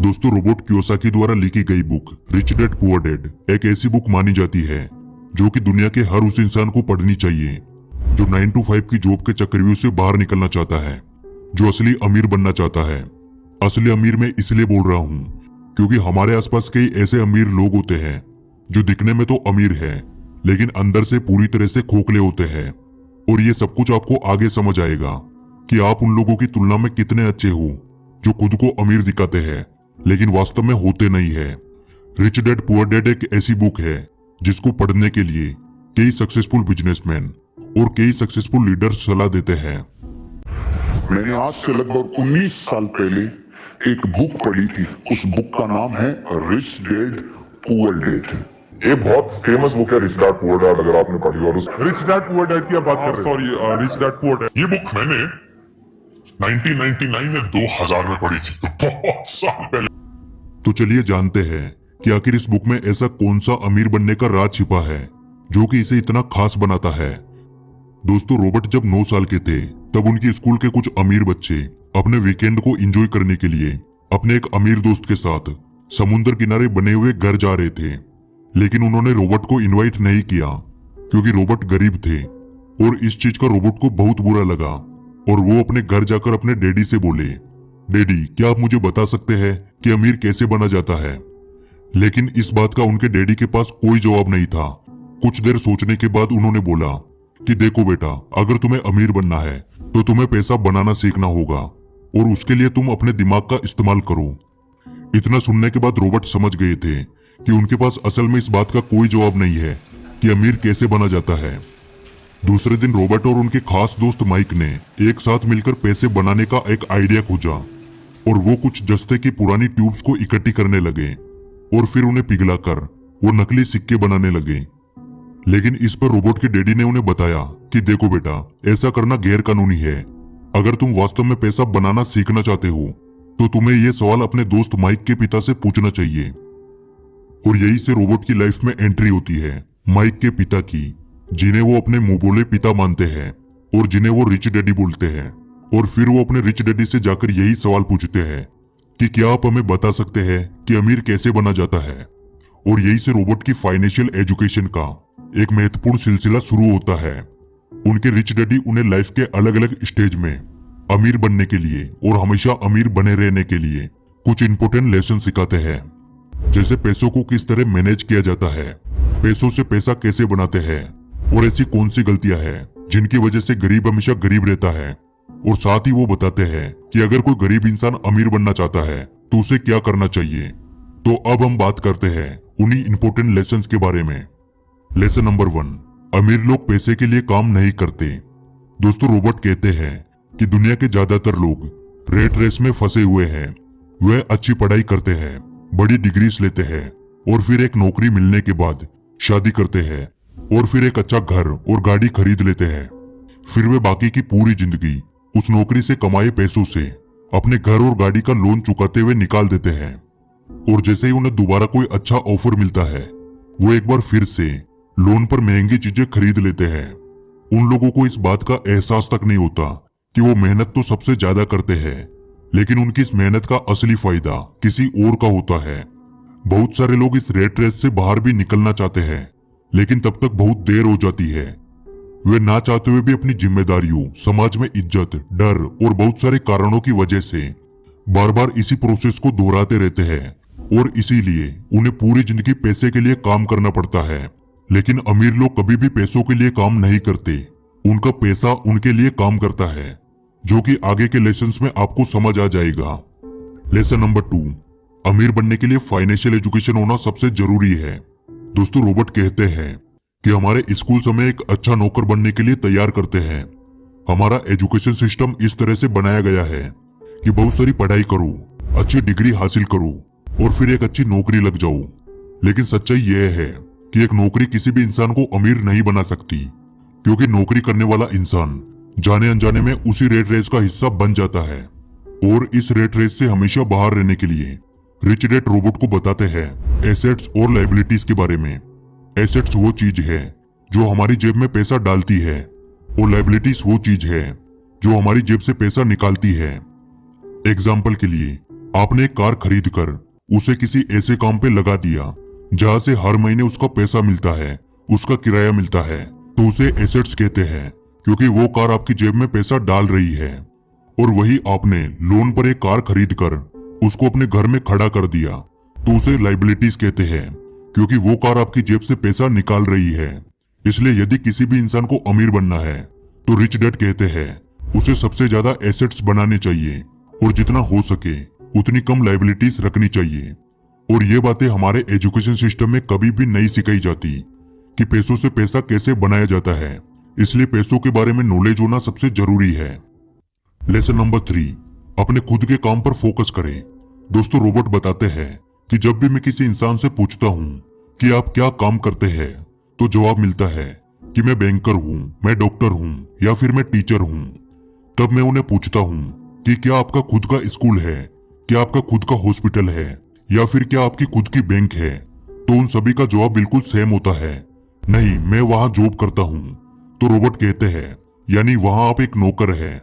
दोस्तों, Robert Kiyosaki द्वारा लिखी गई book rich dad poor dad एक ऐसी बुक मानी जाती है जो कि दुनिया के हर उस इंसान को पढ़नी चाहिए जो 9 to 5 की जॉब के चक्रव्यूह से बाहर निकलना चाहता है, जो असली अमीर बनना चाहता है। असली अमीर मैं इसलिए बोल रहा हूँ क्योंकि हमारे आसपास कई ऐसे अमीर लोग होते हैं जो दिखने में तो अमीर है लेकिन अंदर से पूरी तरह से खोखले होते हैं। और ये सब कुछ आपको आगे समझ आएगा कि आप उन लोगों की तुलना में कितने अच्छे हो जो खुद को अमीर दिखाते हैं लेकिन वास्तव में होते नहीं है। रिच डैड पुअर डैड एक ऐसी बुक है जिसको पढ़ने के लिए कई सक्सेसफुल बिजनेसमैन और कई सक्सेसफुल लीडर्स सलाह देते हैं। मैंने आज से लगभग 19 साल पहले एक बुक पढ़ी थी। उस बुक का नाम है रिच डैड पुअर डैड। ये बहुत फेमस बुक है रिच डैड पुअर डैड, अगर आपने पढ़ी। और रिच डैड पुअर डैड की आप बात कर रहे हैं? Sorry, rich dad poor dad. ये बुक मैंने 1999 में 2000 में पढ़ी थी, तो बहुत साल पहले। तो चलिए जानते हैं कि आखिर इस बुक में ऐसा कौन सा अमीर बनने का राज छिपा है जो कि इसे इतना खास बनाता है। दोस्तों, रॉबर्ट जब 9 साल के थे तब उनकी स्कूल के कुछ अमीर बच्चे अपने वीकेंड को एंजॉय करने के लिए अपने एक अमीर दोस्त के साथ समुद्र किनारे बने हुए घर जा रहे थे। लेकिन उन्होंने रॉबर्ट को इनवाइट नहीं किया क्योंकि रॉबर्ट गरीब थे और इस चीज का रॉबर्ट को बहुत बुरा लगा और वो अपने घर जाकर अपने डैडी से बोले, डैडी क्या आप मुझे बता सकते हैं कि अमीर कैसे बना जाता है। लेकिन इस बात का उनके डैडी के पास कोई जवाब नहीं था। कुछ देर सोचने के बाद उन्होंने बोला कि देखो बेटा, अगर तुम्हें अमीर बनना है तो तुम्हें पैसा बनाना सीखना होगा और उसके लिए तुम अपने दिमाग का इस्तेमाल करो। इतना सुनने के बाद रॉबर्ट समझ गए थे कि उनके पास असल में इस बात का कोई जवाब नहीं है कि अमीर कैसे बना जाता है। दूसरे दिन रॉबर्ट और उनके खास दोस्त माइक ने एक साथ मिलकर पैसे बनाने का एक आइडिया खोजा और वो कुछ जस्ते की पुरानी ट्यूब्स को इकट्ठी करने लगे और फिर उन्हें पिघलाकर वो नकली सिक्के बनाने लगे। लेकिन इस पर रॉबर्ट के डैडी ने उन्हें बताया कि देखो बेटा, ऐसा करना गैर कानूनी है। अगर तुम वास्तव में पैसा बनाना सीखना चाहते हो तो तुम्हें यह सवाल अपने दोस्त माइक के पिता से पूछना चाहिए। और यही से रॉबर्ट की लाइफ में एंट्री होती है माइक के पिता की, जिन्हें वो अपने मुंह बोले पिता मानते हैं और जिन्हें वो रिच डैडी बोलते हैं। और फिर वो अपने रिच डैडी से जाकर यही सवाल पूछते हैं कि क्या आप हमें बता सकते हैं कि अमीर कैसे बना जाता है। और यही से रॉबर्ट की फाइनेंशियल एजुकेशन का एक महत्वपूर्ण सिलसिला शुरू होता है। उनके रिच डैडी उन्हें लाइफ के अलग अलग स्टेज में अमीर बनने के लिए और हमेशा अमीर बने रहने के लिए कुछ इंपॉर्टेंट लेसन सिखाते हैं, जैसे पैसों को किस तरह मैनेज किया जाता है, पैसों से पैसा कैसे बनाते हैं और ऐसी कौन सी गलतियां हैं जिनकी वजह से गरीब हमेशा गरीब रहता है। और साथ ही वो बताते हैं कि अगर कोई गरीब इंसान अमीर बनना चाहता है तो उसे क्या करना चाहिए। तो अब हम बात करते हैं उन्हीं इंपॉर्टेंट लेसन्स के बारे में। लेसन नंबर 1, अमीर लोग पैसे के लिए काम नहीं करते। दोस्तों, रॉबर्ट कहते हैं कि दुनिया के ज्यादातर लोग रेट रेस में फंसे हुए हैं। वह अच्छी पढ़ाई करते हैं, बड़ी डिग्रीज लेते हैं और फिर एक नौकरी मिलने के बाद शादी करते हैं और फिर एक अच्छा घर और गाड़ी खरीद लेते हैं। फिर वे बाकी की पूरी जिंदगी उस नौकरी से कमाए पैसों से अपने घर और गाड़ी का लोन चुकाते हुए निकाल देते हैं। और जैसे ही उन्हें दोबारा कोई अच्छा ऑफर मिलता है वो एक बार फिर से लोन पर महंगी चीजें खरीद लेते हैं। उन लोगों को इस बात का एहसास तक नहीं होता कि वो मेहनत तो सबसे ज्यादा करते हैं लेकिन उनकी इस मेहनत का असली फायदा किसी और का होता है। बहुत सारे लोग इस रेट रेस से बाहर भी निकलना चाहते हैं लेकिन तब तक बहुत देर हो जाती है। वे ना चाहते हुए भी अपनी जिम्मेदारियों, समाज में इज्जत, डर और बहुत सारे कारणों की वजह से बार बार इसी प्रोसेस को दोहराते रहते हैं और इसीलिए उन्हें पूरी जिंदगी पैसे के लिए काम करना पड़ता है। लेकिन अमीर लोग कभी भी पैसों के लिए काम नहीं करते, उनका पैसा उनके लिए काम करता है, जो कि आगे के लेसन्स में आपको समझ आ जाएगा। लेसन नंबर 2, अमीर बनने के लिए फाइनेंशियल एजुकेशन होना सबसे जरूरी है। दोस्तों, रॉबर्ट कहते हैं कि हमारे स्कूल हमें एक अच्छा नौकर बनने के लिए तैयार करते हैं। हमारा एजुकेशन सिस्टम इस तरह से बनाया गया है कि बहुत सारी पढ़ाई करो, अच्छी डिग्री हासिल करो और फिर एक अच्छी नौकरी लग जाओ। लेकिन सच्चाई यह है कि एक नौकरी किसी भी इंसान को अमीर नहीं बना सकती, क्योंकि नौकरी करने वाला इंसान जाने अनजाने में उसी रेट रेस का हिस्सा बन जाता है। और इस रेट रेस से हमेशा बाहर रहने के लिए रिच डैड रॉबर्ट को बताते हैं एसेट्स और लायबिलिटीज के बारे में। एसेट्स वो चीज है जो हमारी जेब में पैसा डालती है और लायबिलिटीज वो चीज है जो हमारी जेब से पैसा निकालती है। एग्जाम्पल के लिए आपने एक कार खरीद कर उसे किसी ऐसे काम पे लगा दिया जहां से हर महीने उसका पैसा मिलता है, उसका किराया मिलता है, तो उसे एसेट्स कहते हैं, क्योंकि वो कार आपकी जेब में पैसा डाल रही है। और वही आपने लोन पर एक कार खरीद कर उसको अपने घर में खड़ा कर दिया तो उसे लाइबिलिटीज कहते हैं, क्योंकि वो कार आपकी जेब से पैसा निकाल रही है। इसलिए यदि किसी भी इंसान को अमीर बनना है तो रिच डैड कहते हैं उसे सबसे ज्यादा एसेट्स बनाने चाहिए और जितना हो सके उतनी कम लाइबिलिटीज रखनी चाहिए। और ये बातें हमारे एजुकेशन सिस्टम में कभी भी नहीं सिखाई जाती कि पैसों से पैसा कैसे बनाया जाता है। इसलिए पैसों के बारे में नॉलेज होना सबसे जरूरी है। लेसन नंबर 3, अपने खुद के काम पर फोकस करें। दोस्तों, रोबोट बताते हैं कि जब भी मैं किसी इंसान से पूछता हूँ कि आप क्या काम करते हैं, तो जवाब मिलता है कि मैं बैंकर हूँ, मैं डॉक्टर हूँ या फिर मैं टीचर हूँ। तब मैं उन्हें पूछता हूँ कि क्या आपका खुद का स्कूल है, क्या आपका खुद का हॉस्पिटल है या फिर क्या आपकी खुद की बैंक है, तो उन सभी का जवाब बिल्कुल सेम होता है, नहीं मैं वहां जॉब करता हूँ। तो रोबोट कहते हैं यानी वहां आप एक नौकर है,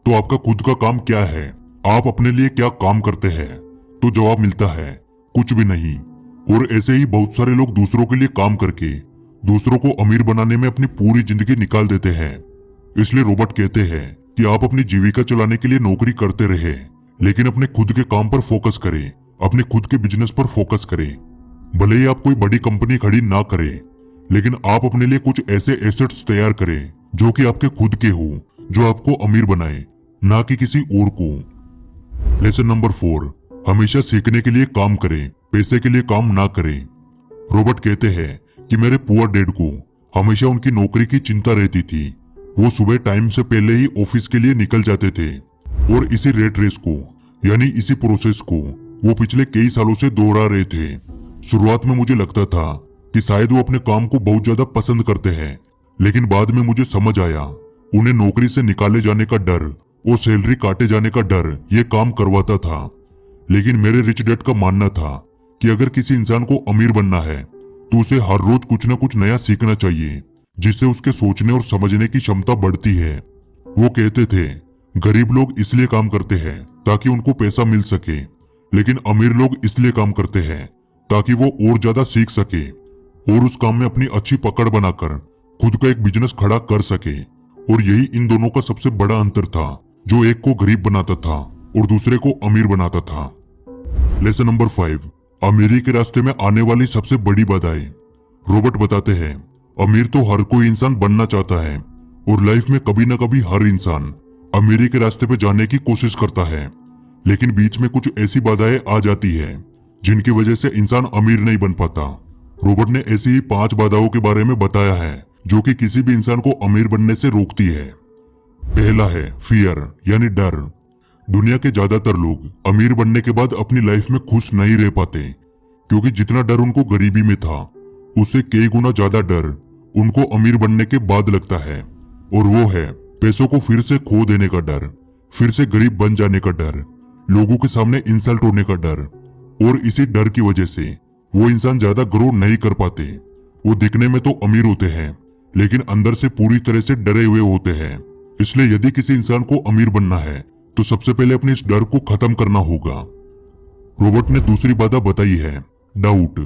तो आपका खुद का काम क्या है, आप अपने लिए क्या काम करते हैं? तो जवाब मिलता है कुछ भी नहीं। और ऐसे ही बहुत सारे लोग दूसरों के लिए काम करके दूसरों को अमीर बनाने में अपनी पूरी जिंदगी निकाल देते हैं। इसलिए रोबोट कहते हैं कि आप अपनी जीविका चलाने के लिए नौकरी करते रहे, लेकिन अपने खुद के काम पर फोकस करें, अपने खुद के बिजनेस पर फोकस करें। भले ही आप कोई बड़ी कंपनी खड़ी ना करें, लेकिन आप अपने लिए कुछ ऐसे एसेट्स तैयार करें जो कि आपके खुद के हो, जो आपको अमीर बनाए, ना कि किसी और को। लेसन नंबर 4, हमेशा सीखने के लिए काम करें, पैसे के लिए काम ना करें। रोबोट कहते हैं कि मेरे पुअर डैड को हमेशा उनकी नौकरी की चिंता रहती थी। वो सुबह टाइम से पहले ही ऑफिस के लिए निकल जाते थे और इसी रेट रेस को यानी इसी प्रोसेस को वो पिछले कई सालों से दोहरा रहे थे। शुरुआत में मुझे लगता था कि शायद वो अपने काम को बहुत ज्यादा पसंद करते हैं, लेकिन बाद में मुझे समझ आया उन्हें नौकरी से निकाले जाने का डर और सैलरी काटे जाने का डर ये काम करवाता था। लेकिन मेरे रिच डैड का मानना था कि अगर किसी इंसान को अमीर बनना है तो उसे हर रोज कुछ न कुछ नया सीखना चाहिए, जिससे उसके सोचने और समझने की क्षमता बढ़ती है। वो कहते थे गरीब लोग इसलिए काम करते हैं ताकि उनको पैसा मिल सके, लेकिन अमीर लोग इसलिए काम करते हैं ताकि वो और ज्यादा सीख सके और उस काम में अपनी अच्छी पकड़ बनाकर खुद का एक बिजनेस खड़ा कर सके। और यही इन दोनों का सबसे बड़ा अंतर था, जो एक को गरीब बनाता था और दूसरे को अमीर बनाता था। लेसन नंबर 5, अमीरी के रास्ते में आने वाली सबसे बड़ी बाधाएं। रोबोट बताते हैं अमीर तो हर कोई इंसान बनना चाहता है और लाइफ में कभी ना कभी हर इंसान अमीरी के रास्ते पे जाने की कोशिश करता है, लेकिन बीच में कुछ ऐसी बाधाएं आ जाती है जिनकी वजह से इंसान अमीर नहीं बन पाता। रोबोट ने ऐसी ही 5 बाधाओं के बारे में बताया है जो कि किसी भी इंसान को अमीर बनने से रोकती है। पहला है फियर यानी डर। दुनिया के ज्यादातर लोग अमीर बनने के बाद अपनी लाइफ में खुश नहीं रह पाते, क्योंकि जितना डर उनको गरीबी में था उससे कई गुना ज्यादा डर उनको अमीर बनने के बाद लगता है, और वो है पैसों को फिर से खो देने का डर, फिर से गरीब बन जाने का डर, लोगों के सामने इंसल्ट होने का डर। और इसी डर की वजह से वो इंसान ज्यादा ग्रो नहीं कर पाते। वो दिखने में तो अमीर होते हैं लेकिन अंदर से पूरी तरह से डरे हुए होते हैं। इसलिए यदि किसी इंसान को अमीर बनना है तो सबसे पहले अपने इस डर को खत्म करना होगा। रोबोट ने दूसरी बाधा बताई है डाउट।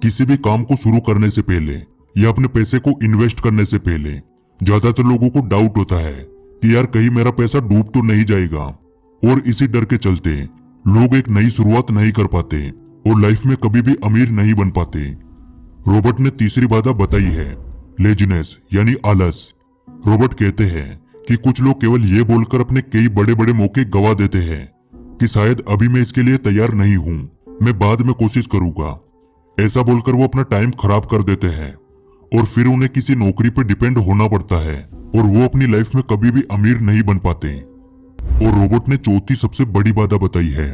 किसी भी काम को शुरू करने से पहले या अपने पैसे को इन्वेस्ट करने से पहले ज्यादातर लोगों को डाउट होता है कि यार कहीं मेरा पैसा डूब तो नहीं जाएगा, और इसी डर के चलते लोग एक नई शुरुआत नहीं कर पाते और लाइफ में कभी भी अमीर नहीं बन पाते। रोबोट ने तीसरी बाधा बताई है लेजीनेस यानी आलस। रोबोट कहते हैं कि कुछ लोग केवल ये बोलकर अपने कई बड़े बड़े मौके गवा देते हैं कि शायद अभी मैं इसके लिए तैयार नहीं हूं, मैं बाद में कोशिश करूंगा। ऐसा बोलकर वो अपना टाइम खराब कर देते हैं और फिर उन्हें किसी नौकरी पर डिपेंड होना पड़ता है और वो अपनी लाइफ में कभी भी अमीर नहीं बन पाते। और रोबोट ने चौथी सबसे बड़ी बाधा बताई है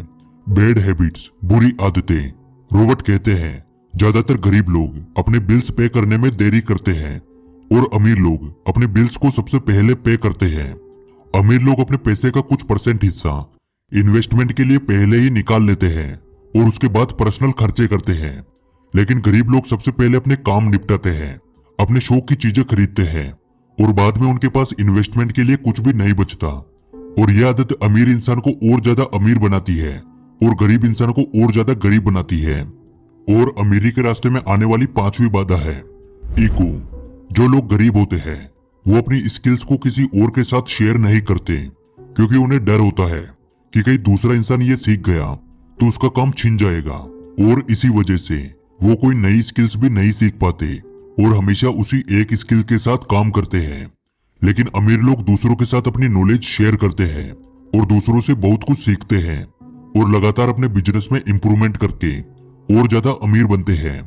बैड हैबिट्स, बुरी आदतें। रोबोट कहते हैं ज्यादातर गरीब लोग अपने बिल्स पे करने में देरी करते हैं और अमीर लोग अपने बिल्स को सबसे पहले पे करते हैं। अमीर लोग अपने पैसे का कुछ % हिस्सा इन्वेस्टमेंट के लिए पहले ही निकाल लेते हैं और उसके बाद पर्सनल खर्चे करते हैं, लेकिन गरीब लोग सबसे पहले अपने काम निपटाते हैं, अपने शौक की चीजें खरीदते हैं और बाद में उनके पास इन्वेस्टमेंट के लिए कुछ भी नहीं बचता। और यह आदत अमीर इंसान को और ज्यादा अमीर बनाती है और गरीब इंसान को और ज्यादा गरीब बनाती है। और अमीरी के रास्ते में आने वाली पांचवी बाधा है ईगो। जो लोग गरीब होते हैं वो अपनी स्किल्स को किसी और के साथ शेयर नहीं करते, क्योंकि उन्हें डर होता है कि कहीं दूसरा इंसान ये सीख गया तो उसका काम छिन जाएगा, और इसी वजह से वो कोई नई स्किल्स भी नहीं सीख पाते और हमेशा उसी एक स्किल के साथ काम करते हैं। लेकिन अमीर लोग दूसरों के साथ अपनी नॉलेज शेयर करते हैं और दूसरों से बहुत कुछ सीखते हैं और लगातार अपने बिजनेस में इंप्रूवमेंट करके और ज्यादा अमीर बनते हैं।